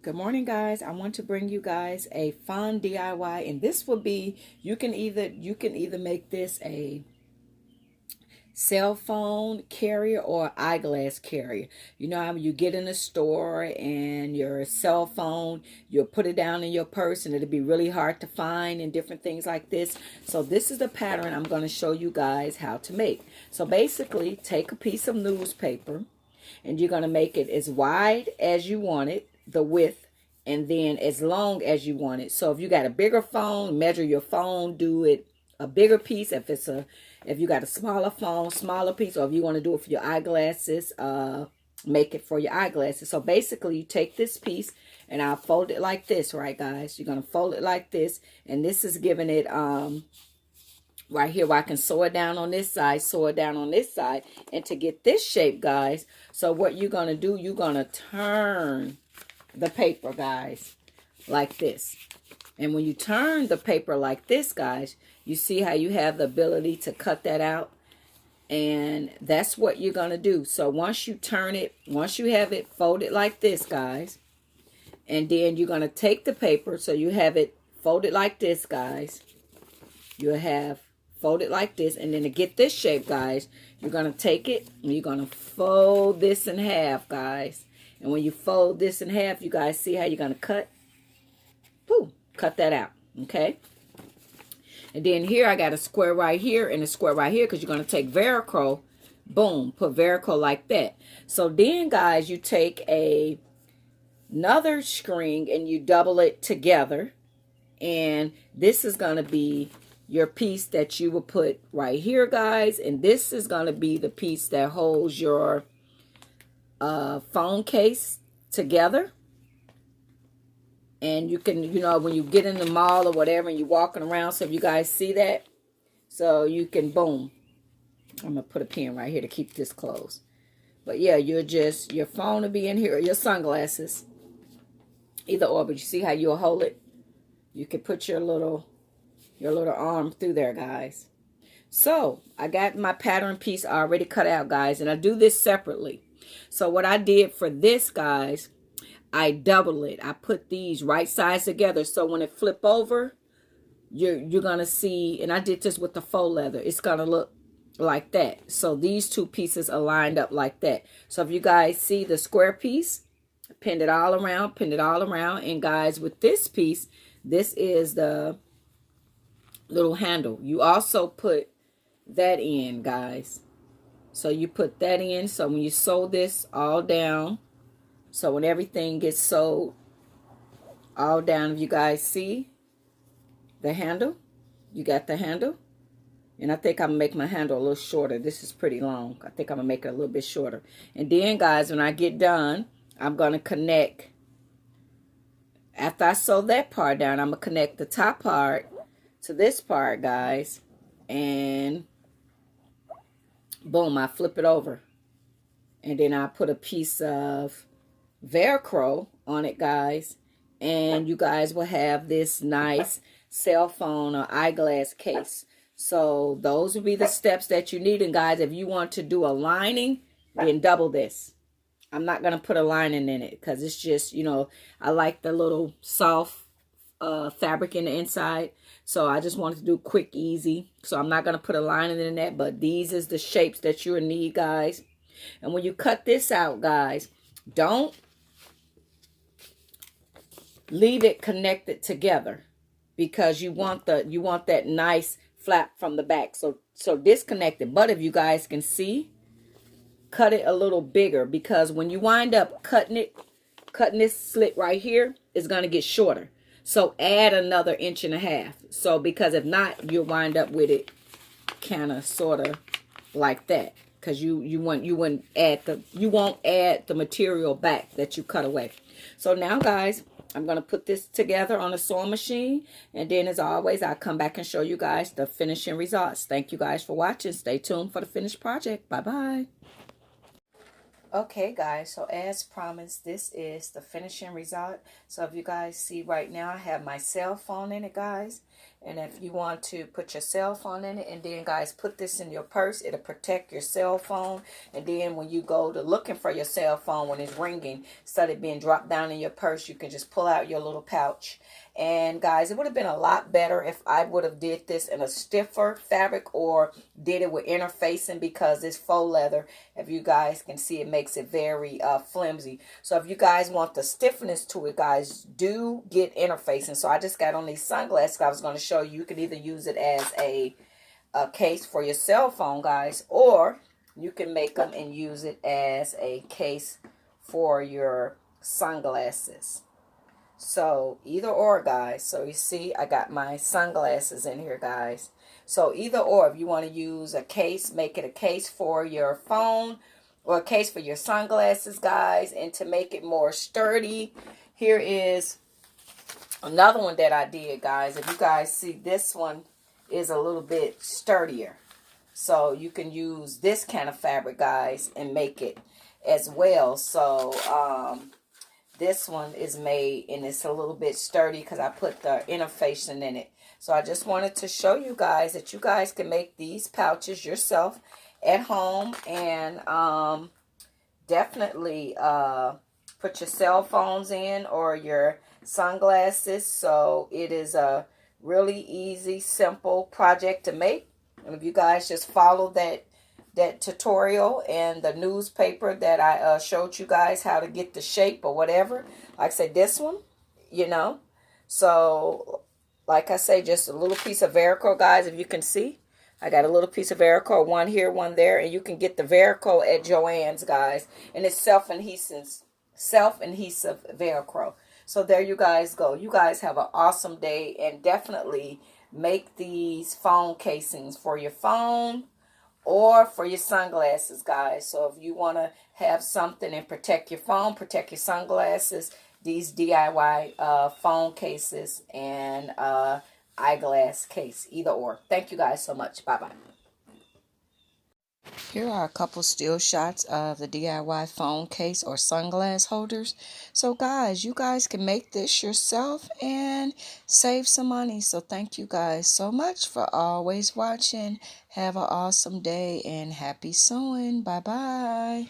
Good morning, guys. I want to bring you guys a fun DIY, and this will be you can either make this a cell phone carrier or eyeglass carrier. You know how you get in a store and your cell phone, you'll put it down in your purse and it'll be really hard to find and different things like this. So this is the pattern I'm going to show you guys how to make. So basically, take a piece of newspaper and you're going to make it as wide as you want it, the width, and then as long as you want it. So if you got a bigger phone, measure your phone, do it a bigger piece. If you got a smaller phone, smaller piece, or if you want to do it for your eyeglasses, make it for your eyeglasses. So basically you take this piece and I'll fold it like this, right guys? You're going to fold it like this, and this is giving it right here where I can sew it down on this side, sew it down on this side. And to get this shape, guys, so what you're going to do, you're going to turn the paper, guys, like this. And when you turn the paper like this, guys, you see how you have the ability to cut that out. And that's what you're going to do. So once you turn it, once you have it folded like this, guys, and then you're going to take the paper, so you have it folded like this, guys. You'll have folded like this, and then to get this shape, guys, you're going to take it and you're going to fold this in half, guys. And when you fold this in half, you guys see how you're going to cut? Boom, cut that out, okay? And then here I got a square right here and a square right here, because you're going to take Velcro, boom, put Velcro like that. So then, guys, you take another string and you double it together, and this is going to be your piece that you will put right here, guys. And this is going to be the piece that holds your phone case together. And you can, you know, when you get in the mall or whatever and you're walking around, so if you guys see that, so you can, boom. I'm going to put a pin right here to keep this closed. But yeah, your phone will be in here, or your sunglasses. Either or, but you see how you'll hold it? You can put your little arm through there, guys. So I got my pattern piece already cut out, guys, and I do this separately. So what I did for this, guys, I double it. I put these right sides together, so when it flip over, you're gonna see, and I did this with the faux leather, it's gonna look like that. So these two pieces are lined up like that. So if you guys see the square piece, pinned it all around, and guys, with this piece, this is the little handle. You also put that in, guys. So you put that in, so when you sew this all down, so when everything gets sewed all down, if you guys see the handle, you got the handle. And I think I'm going to make my handle a little shorter. This is pretty long. I think I'm going to make it a little bit shorter. And then, guys, when I get done, I'm going to connect. After I sew that part down, I'm going to connect the top part to this part, guys. And boom, I flip it over. And then I put a piece of Velcro on it, guys, and you guys will have this nice cell phone or eyeglass case. So those will be the steps that you need. And guys, if you want to do a lining, then double this. I'm not going to put a lining in it because it's just, you know, I like the little soft fabric in the inside. So I just wanted to do quick, easy. So I'm not going to put a lining in that, but these is the shapes that you'll need, guys. And when you cut this out, guys, don't leave it connected together, because you want that nice flap from the back. So disconnect it. But if you guys can see, cut it a little bigger, because when you wind up cutting this slit right here, it's going to get shorter. So add another 1.5 inches. So because if not, you'll wind up with it kind of sort of like that, because you won't add the material back that you cut away. So now, guys, I'm going to put this together on a sewing machine, and then as always, I'll come back and show you guys the finishing results. Thank you guys for watching. Stay tuned for the finished project. Bye bye. Okay, guys, so as promised, this is the finishing result. So if you guys see right now, I have my cell phone in it, guys. And if you want to put your cell phone in it, and then, guys, put this in your purse, it'll protect your cell phone. And then when you go to looking for your cell phone, when it's ringing, instead of being dropped down in your purse, you can just pull out your little pouch. And guys, it would have been a lot better if I would have did this in a stiffer fabric or did it with interfacing, because this faux leather, if you guys can see, it makes it very flimsy. So if you guys want the stiffness to it, guys, do get interfacing. So I just got on these sunglasses. I was going to show you. You can either use it as a case for your cell phone, guys, or you can make them and use it as a case for your sunglasses. So either or, guys. So you see, I got my sunglasses in here, guys. So either or, if you want to use a case, make it a case for your phone or a case for your sunglasses, guys. And to make it more sturdy, here is another one that I did, guys. If you guys see, this one is a little bit sturdier. So you can use this kind of fabric, guys, and make it as well. So this one is made and it's a little bit sturdy because I put the interfacing in it. So I just wanted to show you guys that you guys can make these pouches yourself at home, and definitely put your cell phones in or your sunglasses. So it is a really easy, simple project to make. And if you guys just follow that tutorial and the newspaper that I showed you guys how to get the shape or whatever, like I said, this one, you know. So like I say, just a little piece of Velcro, guys. If you can see, I got a little piece of Velcro, one here, one there, and you can get the Velcro at Joann's, guys, and it's self-adhesive Velcro. So there you guys go. You guys have an awesome day, and definitely make these phone casings for your phone or for your sunglasses, guys. So if you want to have something and protect your phone, protect your sunglasses, these DIY phone cases and eyeglass case, either or. Thank you guys so much. Bye-bye. Here are a couple still shots of the DIY phone case or sunglass holders. So guys, you guys can make this yourself and save some money. So thank you guys so much for always watching. Have an awesome day and happy sewing. Bye-bye.